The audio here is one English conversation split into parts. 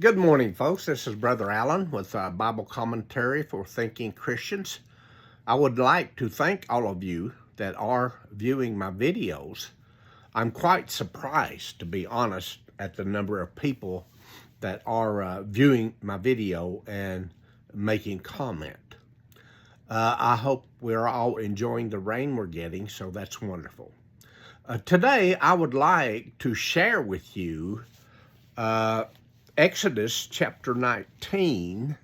Good morning, folks. This is Brother Allen with Bible Commentary for Thinking Christians. I would like to thank all of you that are viewing my videos. I'm quite surprised, to be honest, at the number of people that are viewing my video and making comment. I hope we're all enjoying the rain we're getting, so that's wonderful. Today, I would like to share with you Exodus chapter 19,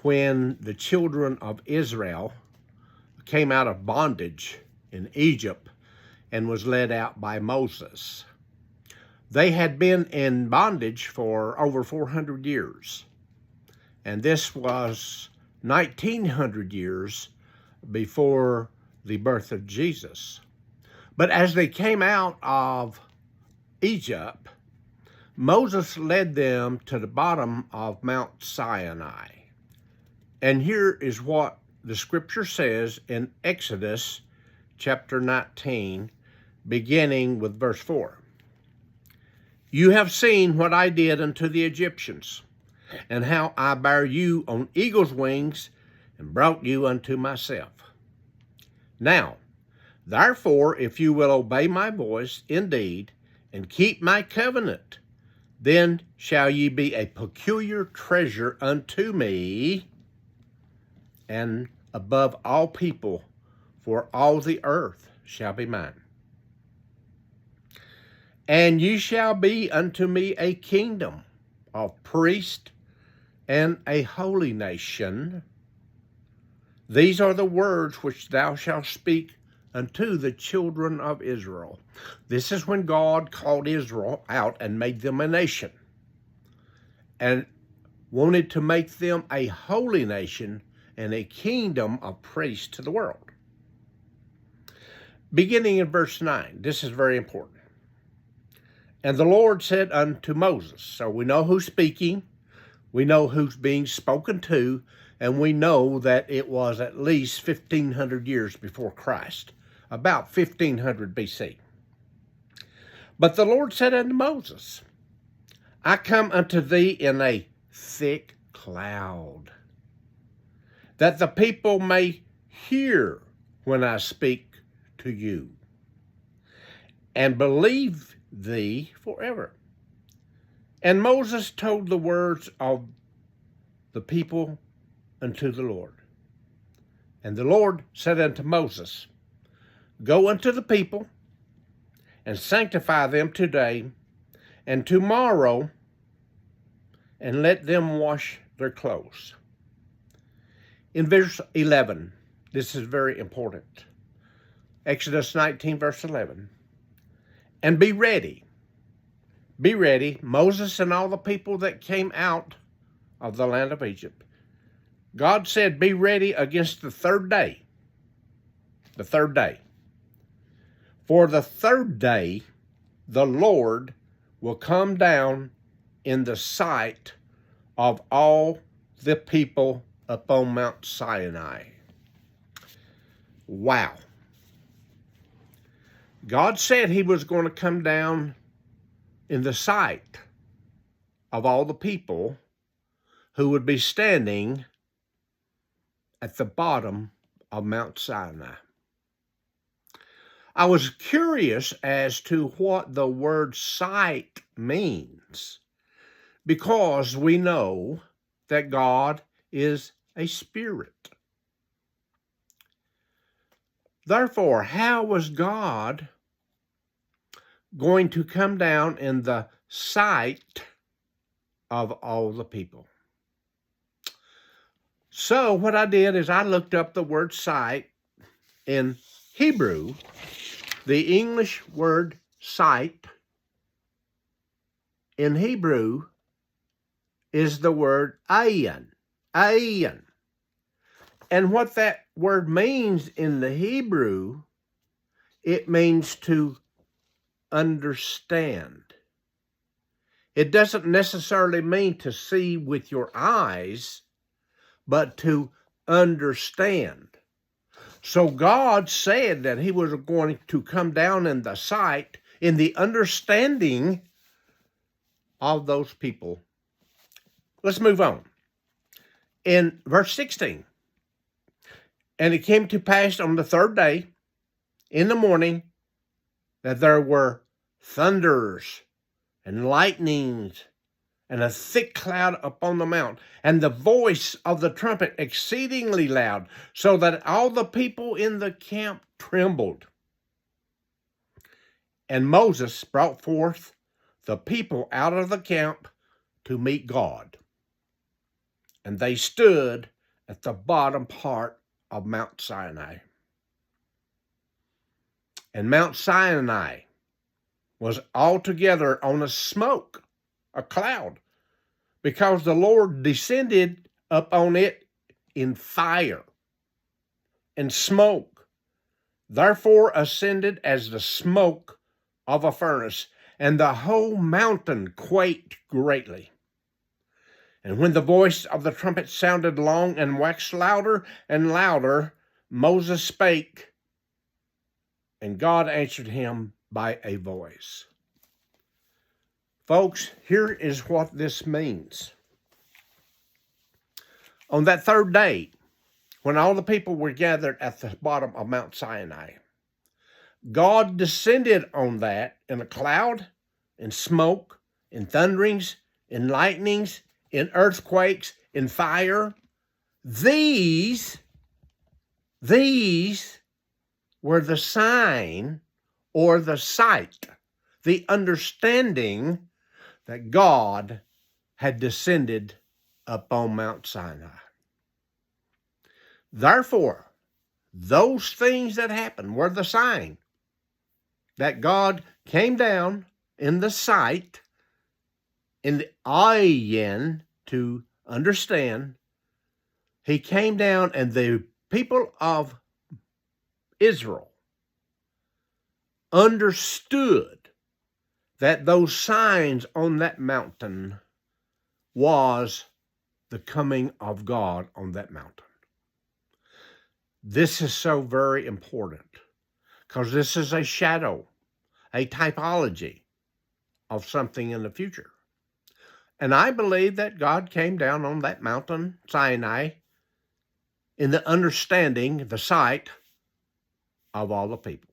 when the children of Israel came out of bondage in Egypt and was led out by Moses. They had been in bondage for over 400 years, and this was 1900 years before the birth of Jesus. But as they came out of Egypt, Moses led them to the bottom of Mount Sinai. And here is what the scripture says in Exodus chapter 19, beginning with verse 4. You have seen what I did unto the Egyptians, and how I bare you on eagle's wings, and brought you unto myself. Now, therefore, if you will obey my voice indeed, and keep my covenant, then shall ye be a peculiar treasure unto me, and above all people, for all the earth shall be mine. And ye shall be unto me a kingdom of priests and a holy nation. These are the words which thou shalt speak unto the children of Israel. This is when God called Israel out and made them a nation, and wanted to make them a holy nation and a kingdom of priests to the world. Beginning in verse 9, this is very important. And the Lord said unto Moses, so we know who's speaking, we know who's being spoken to, and we know that it was at least 1,500 years before Christ, about 1500 BC. But the Lord said unto Moses, I come unto thee in a thick cloud, that the people may hear when I speak to you, and believe thee forever. And Moses told the words of the people unto the Lord. And the Lord said unto Moses, Go unto the people, and sanctify them today and tomorrow, and let them wash their clothes. In verse 11, this is very important. Exodus 19, verse 11. And be ready. Be ready, Moses and all the people that came out of the land of Egypt. God said, be ready against the third day. The third day. For the third day, the Lord will come down in the sight of all the people upon Mount Sinai. Wow. God said he was going to come down in the sight of all the people who would be standing at the bottom of Mount Sinai. I was curious as to what the word sight means, because we know that God is a spirit. Therefore, how was God going to come down in the sight of all the people? So what I did is I looked up the word sight in Hebrew. The English word sight in Hebrew is the word ayin. Ayin. And what that word means in the Hebrew, it means to understand. It doesn't necessarily mean to see with your eyes, but to understand. So God said that he was going to come down in the sight, in the understanding of those people Let's move on. In verse 16, and it came to pass on the third day in the morning that there were thunders and lightnings and a thick cloud upon the mount, and the voice of the trumpet exceedingly loud, so that all the people in the camp trembled. And Moses brought forth the people out of the camp to meet God. And they stood at the bottom part of Mount Sinai. And Mount Sinai was altogether on a smoke, a cloud, because the Lord descended upon it in fire and smoke, therefore ascended as the smoke of a furnace, and the whole mountain quaked greatly. And when the voice of the trumpet sounded long and waxed louder and louder, Moses spake, and God answered him by a voice. Folks, here is what this means. On that third day, when all the people were gathered at the bottom of Mount Sinai, God descended on that in a cloud, in smoke, in thunderings, in lightnings, in earthquakes, in fire. These were the sign or the sight, the understanding that God had descended upon Mount Sinai. Therefore, those things that happened were the sign that God came down in the sight, in the ayin, to understand. He came down, and the people of Israel understood that those signs on that mountain was the coming of God on that mountain. This is so very important because this is a shadow, a typology of something in the future. And I believe that God came down on that mountain, Sinai, in the understanding, the sight of all the people.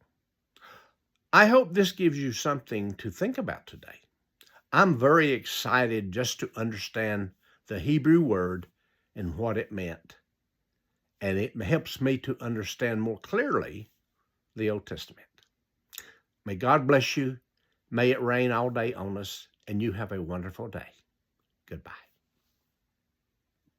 I hope this gives you something to think about today. I'm very excited just to understand the Hebrew word and what it meant. And it helps me to understand more clearly the Old Testament. May God bless you. May it rain all day on us, and you have a wonderful day. Goodbye.